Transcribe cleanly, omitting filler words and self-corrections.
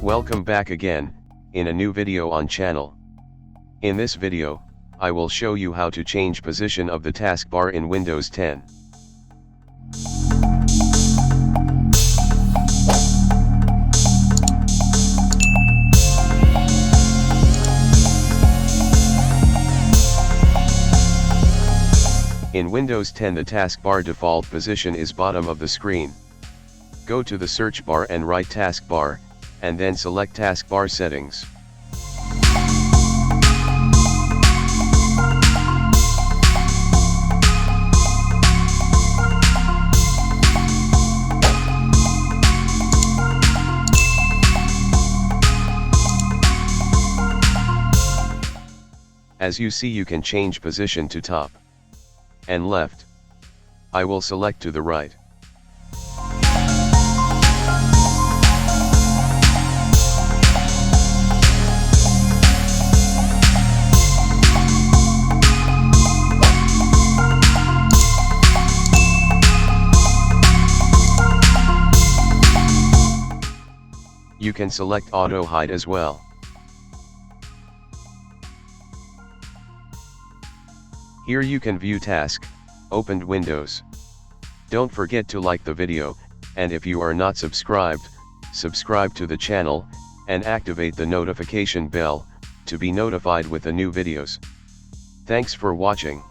Welcome back again, in a new video on channel. In this video, I will show you how to change position of the taskbar in Windows 10. In Windows 10 the taskbar default position is bottom of the screen. Go to the search bar and write taskbar, and then select taskbar settings. As you see, you can change position to top and left. I will select to the right. You can select auto hide as well. Here you can view task, opened windows. Don't forget to like the video, and if you are not subscribed, subscribe to the channel, and activate the notification bell, to be notified with the new videos. Thanks for watching.